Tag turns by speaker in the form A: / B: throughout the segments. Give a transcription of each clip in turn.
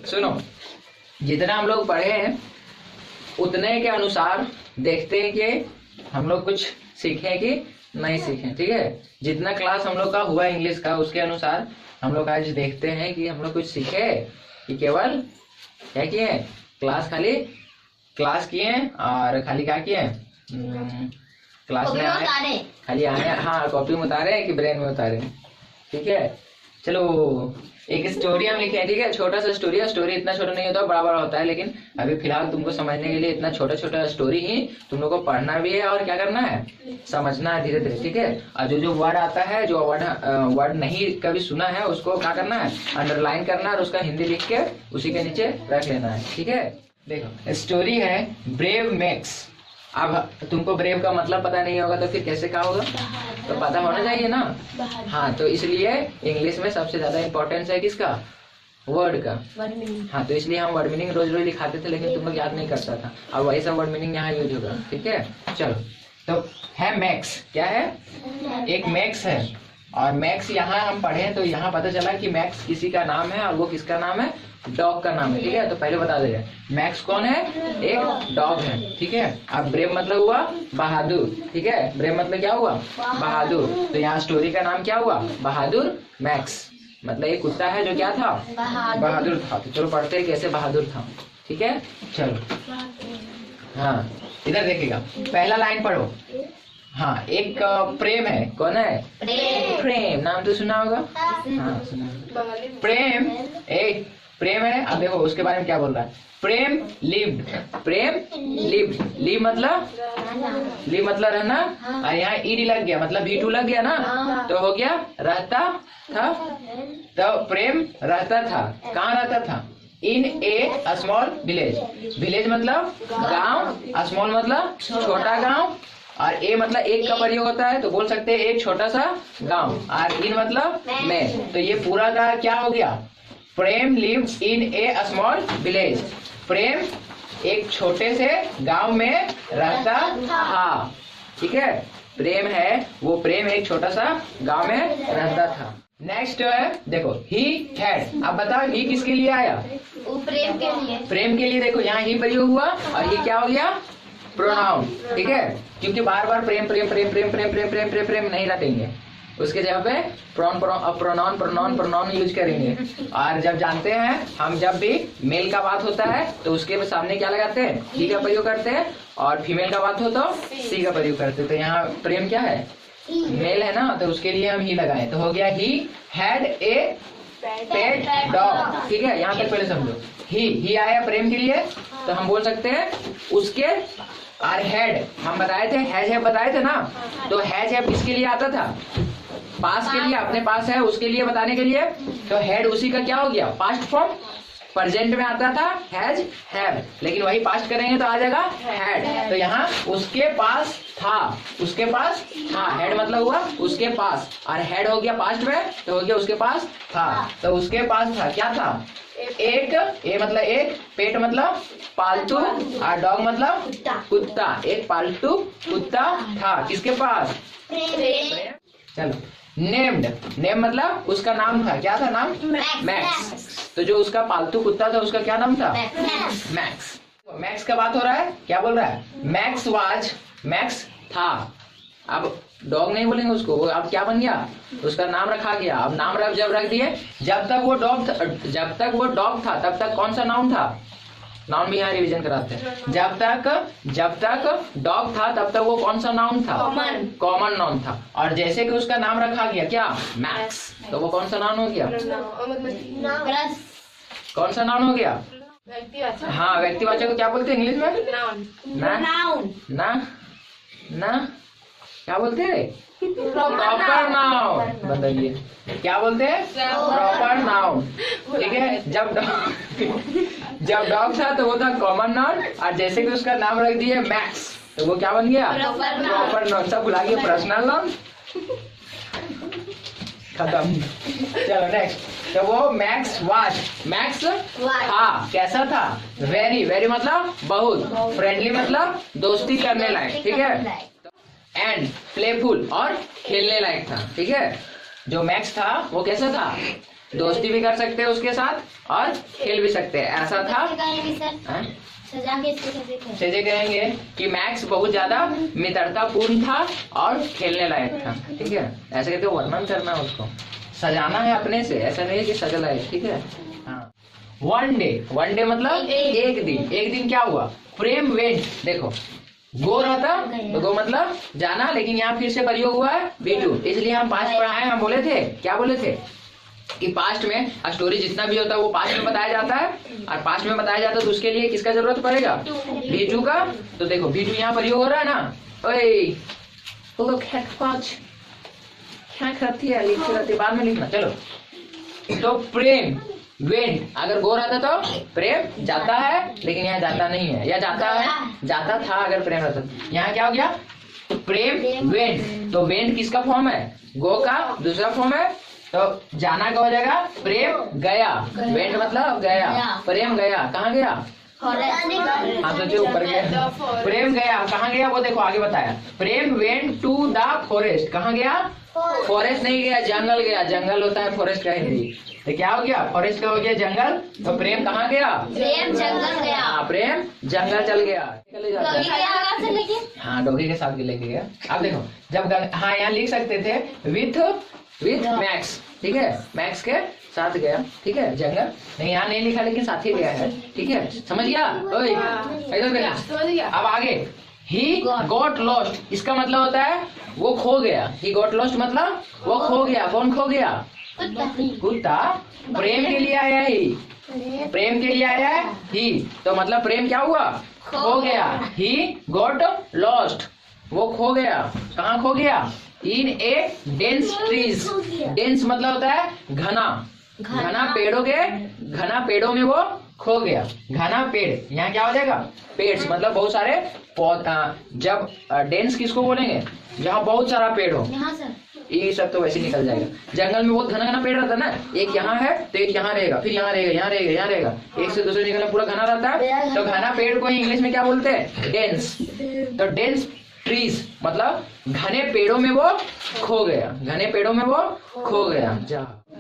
A: सुनो, जितना हम लोग पढ़े हैं उतने के अनुसार देखते हैं कि हम लोग कुछ सीखे कि नहीं सीखे। ठीक है, जितना क्लास हम लोग का हुआ इंग्लिश का उसके अनुसार हम लोग आज देखते हैं कि हम लोग कुछ सीखे कि केवल क्या किए, क्लास खाली क्लास किए और खाली क्या किए, क्लास में आए खाली आए, हाँ कॉपी में उतारे कि ब्रेन में उतारे। ठीक है, चलो एक स्टोरी हम लिखे हैं। ठीक है, छोटा सा स्टोरी है, स्टोरी इतना छोटा नहीं होता, बड़ा बड़ा होता है, लेकिन अभी फिलहाल तुमको समझने के लिए इतना छोटा छोटा स्टोरी ही तुम लोग को पढ़ना भी है और क्या करना है, समझना है धीरे धीरे। ठीक है, और जो जो वर्ड आता है, जो वर्ड नहीं कभी सुना है उसको क्या करना है, अंडरलाइन करना है और उसका हिंदी लिख के उसी के नीचे रख लेना है। ठीक है, देखो स्टोरी है ब्रेव मैक्स। अब तुमको ब्रेव का मतलब पता नहीं होगा तो फिर कैसे क्या होगा, तो पता होना चाहिए ना। हाँ, तो इसलिए इंग्लिश में सबसे ज्यादा इंपॉर्टेंस है किसका, वर्ड का। हाँ, तो इसलिए हम वर्ड मीनिंग रोज रोज लिखाते थे, लेकिन तुम लोग याद नहीं करता था। अब वही सब वर्ड मीनिंग यहाँ यूज होगा। ठीक है, चलो तो है मैक्स। क्या है, एक मैक्स है, और मैक्स यहाँ हम पढ़े तो यहाँ पता चला कि मैक्स किसी का नाम है और वो किसका नाम है, डॉग का नाम है। ठीक है, तो पहले बता दे मैक्स कौन है, एक डॉग है। ठीक है, अब ब्रेव मतलब हुआ बहादुर। ठीक है, ब्रेव मतलब क्या हुआ, बहादुर। तो यहाँ स्टोरी का नाम क्या हुआ, बहादुर मैक्स। मतलब एक कुत्ता है जो क्या था, बहादुर था। तो चलो पढ़ते हैं कैसे बहादुर था। ठीक है, चलो हाँ इधर देखिएगा, पहला लाइन पढ़ो। हाँ, एक प्रेम है। कौन है, प्रेम, नाम तो सुना होगा। हाँ सुना, प्रेम एक प्रेम है। अब देखो उसके बारे में क्या बोल रहा है, प्रेम लिव्ड, प्रेम लिव्ड, लिव मतलब रहना, और यहाँ ईडी लग गया मतलब V2 लग गया ना, तो हो गया रहता था। तो प्रेम रहता था, कहाँ रहता था, इन ए स्मॉल विलेज। विलेज मतलब गांव, स्मॉल मतलब छोटा गांव, और ए मतलब एक का प्रयोग होता है तो बोल सकते हैं एक छोटा सा गांव, और इन मतलब में। तो ये पूरा का क्या हो गया, Prem lived in a small village. Prem एक छोटे से गांव में रहता था। ठीक है, प्रेम है वो, प्रेम एक छोटा सा गांव में रहता था। नेक्स्ट है देखो, ही हैड। अब बताओ ही किसके लिए आया,
B: प्रेम के लिए।
A: प्रेम के लिए। देखो यहाँ ही प्रयोग हुआ और ये क्या हो गया, प्रोनाउन। ठीक है, क्योंकि बार बार प्रेम प्रेम प्रेम प्रेम प्रेम प्रेम प्रेम प्रेम प्रेम नहीं रटेंगे, उसके जगह पे प्रोनाउन प्रोनाउन प्रोनाउन यूज करेंगे। और जब जानते हैं हम, जब भी मेल का बात होता है तो उसके सामने क्या लगाते हैं, ही का प्रयोग करते हैं, और फीमेल का बात हो तो सी का प्रयोग करते हैं। तो यहाँ प्रेम क्या है, मेल है ना, तो उसके लिए हम ही लगाए, तो हो गया he had a pet dog. ठीक है, यहाँ तक पहले समझो, ही आया प्रेम के लिए, तो हम बोल सकते हैं उसके, और हैड हम बताए थे, हैज है बताए थे ना, तो हैज है किसके लिए आता था, पास के लिए, अपने पास है उसके लिए बताने के लिए। तो हैड उसी का क्या हो गया, पास्ट फॉर्म। प्रेजेंट में आता था हैज हैव, लेकिन वही पास्ट करेंगे तो आ जाएगा हैड। तो यहाँ उसके पास था, उसके पास था, हैड मतलब हुआ उसके पास, और हैड हो गया पास्ट में तो हो गया उसके पास था। तो उसके पास था, क्या था, एक, ए मतलब एक, पेट मतलब पालतू, और डॉग मतलब कुत्ता। एक पालतू कुत्ता था किसके पास, चलो नेम्ड, नेम मतलब उसका नाम था, क्या था नाम, मैक्स। तो जो उसका पालतू कुत्ता था उसका क्या नाम था, मैक्स। मैक्स का बात हो रहा है, क्या बोल रहा है, मैक्स वाज, मैक्स था। अब डॉग नहीं बोलेंगे उसको, वो अब क्या बन गया, उसका नाम रखा गया। अब नाम जब रख दिए, जब तक वो डॉग था तब तक कौन सा नाउन था, नाउन भी यहाँ रिवीजन कराते हैं। जब तक डॉग था तब तक वो कौन सा नाउन था, कॉमन नाउन था। और जैसे कि उसका नाम रखा गया क्या, मैक्स, तो वो कौन सा नाउन हो गया, कौन सा नाउन हो गया, हाँ व्यक्तिवाचक को क्या बोलते हैं इंग्लिश में, ना क्या बोलते हैं, प्रॉपर नाउन। बताइए क्या बोलते हैं, प्रॉपर नाउन। ठीक है, जब डॉग था तो वो था कॉमन नाउन, और जैसे कि उसका नाम रख दिए मैक्स तो वो क्या बन गया, प्रॉपर नाउन। सब भुला गया, पर्सनल नाउन खत्म। चलो नेक्स्ट, तो वो मैक्स वाज, मैक्स था, कैसा था, वेरी, वेरी मतलब बहुत, फ्रेंडली मतलब दोस्ती करने लायक। ठीक है, एंड प्लेफुल और खेलने लायक था। ठीक है, जो मैक्स था वो कैसा था, दोस्ती भी कर सकते हैं उसके साथ और खेल भी सकते हैं, ऐसा था। सजे कहेंगे कि मैक्स बहुत ज्यादा मित्रतापूर्ण था और खेलने लायक था, ठीक है। ऐसे करके वर्णन करना है उसको, सजाना है अपने से, ऐसा नहीं कि सजा लायक, ठीक है। हाँ, वन डे मतलब एक दिन। एक दिन क्या हुआ, प्रेम वेंट, देखो गो रहता तो गो मतलब जाना, लेकिन यहाँ फिर से प्रयोग हुआ है बीटू, इसलिए हम पास्ट पढ़ाए। हम बोले थे, क्या बोले थे कि पास्ट में स्टोरी जितना भी होता है वो पास्ट में बताया जाता है, और पास्ट में बताया जाता है तो उसके लिए किसका जरूरत पड़ेगा, बीटू का। तो देखो बीटू यहाँ प्रयोग हो रहा है ना, ओए क्या करती है, लिखती रहती, बाद में लिखना, चलो। तो प्रेम वेंट, अगर गो रहता तो प्रेम जाता है, लेकिन यहाँ जाता नहीं है, या जाता है, जाता था अगर प्रेम रहता। यहाँ क्या हो गया, प्रेम वेंट। तो वेंट किसका फॉर्म है, गो का दूसरा फॉर्म है, तो जाना का हो जाएगा प्रेम गया। वेंट मतलब गया, प्रेम गया, कहाँ गया, हाँ सोचे ऊपर गया, प्रेम गया, कहाँ गया वो देखो आगे बताया, प्रेम वेंट टू द फॉरेस्ट, कहाँ गया, फॉरेस्ट नहीं गया, जंगल गया, जंगल होता है फॉरेस्ट का हिंदी, तो क्या हो गया, फॉरेस्ट का हो गया जंगल, तो प्रेम कहाँ गया,
B: प्रेम जंगल गया,
A: हाँ प्रेम जंगल चल गया, हाँ डॉगी के साथ भी लेके गया। अब देखो जब हाँ यहाँ लिख सकते थे विथ मैक्स, ठीक है, मैक्स के साथ गया, ठीक है, जंगल नहीं यहाँ नहीं लिखा, लेकिन साथ ही गया है, ठीक है, समझ गया, अब आगे ही गॉट लॉस्ट, इसका मतलब होता है वो खो गया, ही गॉट लॉस्ट मतलब वो खो गया, कौन खो गया, कुत्ता। प्रेम के लिए आया ही, प्रेम के लिए आया है ही, तो मतलब प्रेम क्या हुआ, खो गया, ही गॉट लॉस्ट, वो खो गया, कहाँ खो गया, इन ए डेंस ट्रीज, डेंस मतलब होता है घना, घना पेड़ों के, घना पेड़ों में वो खो गया, घना पेड़, यहाँ क्या हो जाएगा, पेड़ मतलब बहुत सारे पौधा, जब डेंस किसको बोलेंगे, जहाँ बहुत सारा पेड़ हो, ये सब तो वैसे निकल जाएगा, जंगल में बहुत घना घना पेड़ रहता है ना, एक यहाँ है तो एक यहाँ रहेगा, फिर यहाँ रहेगा, यहाँ रहेगा, यहाँ रहेगा, एक से दूसरे निकलना पूरा घना रहता है, तो घना पेड़ को इंग्लिश में क्या बोलते हैं, डेंस। तो डेंस ट्रीज मतलब घने पेड़ों में वो खो गया, घने पेड़ों में वो खो गया।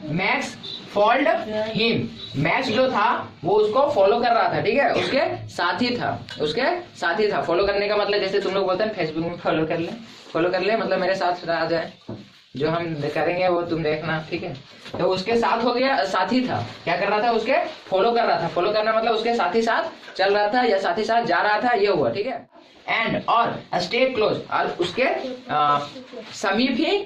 A: मैक्स फॉलोड हिम, मैक्स जो था वो उसको फॉलो कर रहा था, ठीक है, उसके साथी था, उसके साथी था। फॉलो करने का मतलब जैसे तुम लोग बोलते हैं फेसबुक में फॉलो कर ले, फॉलो कर ले मतलब मेरे साथ आ जाए, जो हम करेंगे वो तुम देखना, ठीक है। तो उसके साथ हो गया, साथी था, क्या कर रहा था, उसके फॉलो कर रहा था, फॉलो करना मतलब उसके साथी साथ चल रहा था या साथी साथ जा रहा था, ये हुआ, ठीक है। एंड और स्टे क्लोज, और उसके समीप ही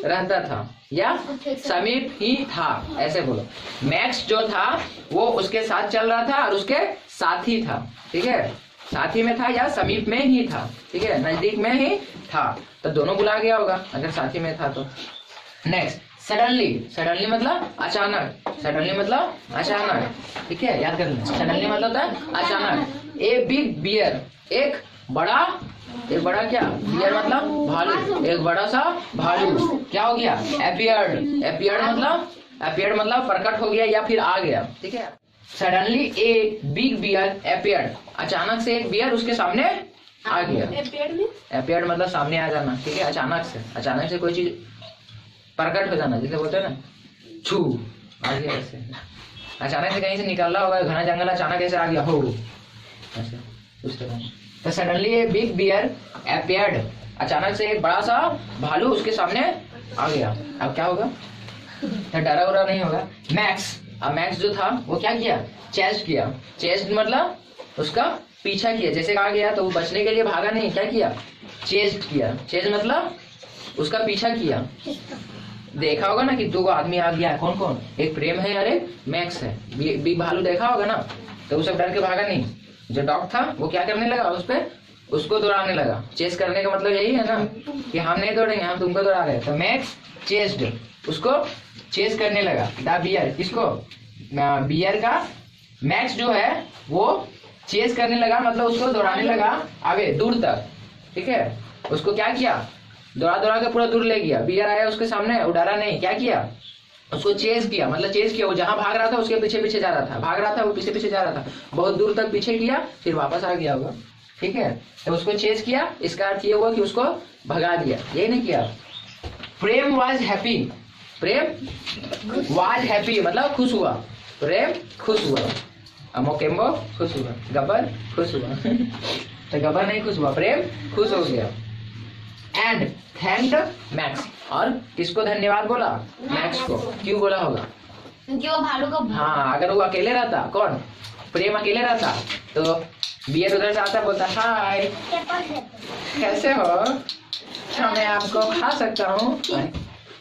A: रहता था या समीप ही था, ऐसे बोलो। मैक्स जो था वो उसके साथ चल रहा था और उसके साथी था, ठीक है, साथी में था या समीप में ही था, ठीक है, नजदीक में ही था, तो दोनों बुला गया होगा अगर साथी में था तो। नेक्स्ट सडनली, सडनली मतलब अचानक, सडनली मतलब अचानक, ठीक है, याद कर लेना, सडनली मतलब था अचानक। ए बिग बियर, एक बड़ा क्या, बियर मतलब भालू, एक बड़ा सा भालू क्या हो गया, एपियर्ड, एपियर्ड मतलब प्रकट हो गया या फिर आ गया, ठीक है। Suddenly a big bear appeared, अचानक से एक बियर उसके सामने आ गया, एपियर्ड मतलब सामने आ जाना, ठीक है, अचानक से कोई चीज प्रकट हो जाना, जैसे बोलते हैं ना छू आ गया, ऐसे अचानक से कहीं से निकल रहा होगा, घना जंगल अचानक ऐसे आ गया हो, ऐसे उस तरह। तो suddenly a big bear appeared, अचानक से एक बड़ा सा भालू उसके सामने आ गया, अब क्या होगा, तो डरा उरा नहीं होगा। मैक्स, अब मैक्स जो था वो क्या किया, चेस्ट किया, चेस्ट मतलब उसका पीछा किया, जैसे कहा गया तो वो बचने के लिए भागा नहीं, क्या किया, चेस्ट किया, चेस्ट मतलब उसका पीछा किया। देखा होगा ना कि दो आदमी आ गया है, कौन कौन, एक प्रेम है और एक मैक्स है, बिग भालू देखा होगा ना, तो वो सब डर के भागा नहीं, जो डॉग था वो क्या करने लगा, उस पे उसको दौड़ाने लगा। चेस करने का मतलब यही है ना कि हम नहीं दौड़ेंगे, हम तुमको दौड़ा रहे, तो मैक्स चेस्ड, उसको चेस करने लगा, द बियर, किसको, बियर का, मैक्स जो है वो चेस करने लगा मतलब उसको दौड़ाने लगा आगे दूर तक, ठीक है, उसको क्या किया, दौड़ा दौड़ा के पूरा दूर ले गया, बियर आया उसके सामने, उड़ारा नहीं, क्या किया, उसको चेस किया, मतलब चेस किया, वो जहां भाग रहा था उसके पीछे पीछे जा रहा था, भाग रहा था वो पीछे पीछे जा रहा था, बहुत दूर तक पीछे किया, फिर वापस आ गया होगा, ठीक है, तो उसको चेस किया, इसका अर्थ ये हुआ कि उसको भगा दिया, ये नहीं किया। Prem was happy, Prem was happy मतलब खुश हुआ, प्रेम खुश हुआ, मोकेम्बो खुश हुआ, गब्बर खुश हुआ तो गब्बर नहीं खुश हुआ, प्रेम खुश हो गया। एंड थैंक्ड मैक्स, और किसको धन्यवाद बोला? मैक्स को। क्यों बोला होगा?
B: क्योंकि वो भालू को
A: हाँ, अगर वो अकेले रहता, कौन प्रेम अकेले रहता तो बियर उधर से आता बोलता हाय कैसे हो, अच्छा मैं आपको खा सकता हूँ,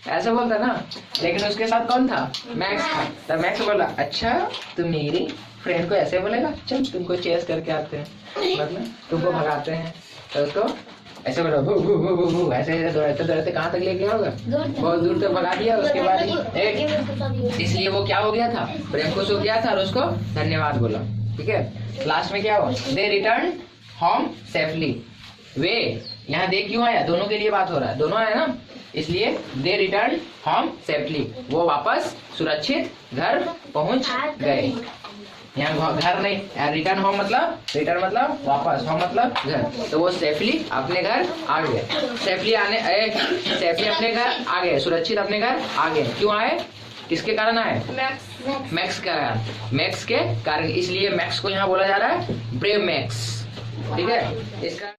A: ऐसे बोलता ना। लेकिन उसके साथ कौन था? मैक्स था। तब मैक्स बोला अच्छा तुम मेरी फ्रेंड को ऐसे बोलेगा, चल तुमको चेस करके आते हैं, मतलब तुमको भगाते हैं। तो उसको ऐसे बोला भू भू भू भू भू, ऐसे दौड़ते दौड़ते कहाँ तक ले गया होगा? बहुत दूर तक भगा दिया। उसके बाद इसलिए वो क्या हो गया था? प्रेम खुश हो गया था और उसको धन्यवाद बोला। ठीक है, लास्ट में क्या हुआ? दे रिटर्न होम सेफली। वे, यहाँ दे क्यों आया? दोनों के लिए बात हो रहा है, दोनों आया ना, इसलिए दे रिटर्न होम सेफली, वो वापस सुरक्षित घर पहुंच गए। यहाँ घर नहीं, रिटर्न होम मतलब, रिटर्न मतलब वापस, होम मतलब घर, तो वो सेफली अपने घर आ गए। सेफली अपने घर आ गए, सुरक्षित अपने घर आ गए। क्यों आए? किसके कारण आए? मैक्स के कारण, मैक्स के कारण। इसलिए मैक्स को यहाँ बोला जा रहा है ब्रेव मैक्स। ठीक है, इसका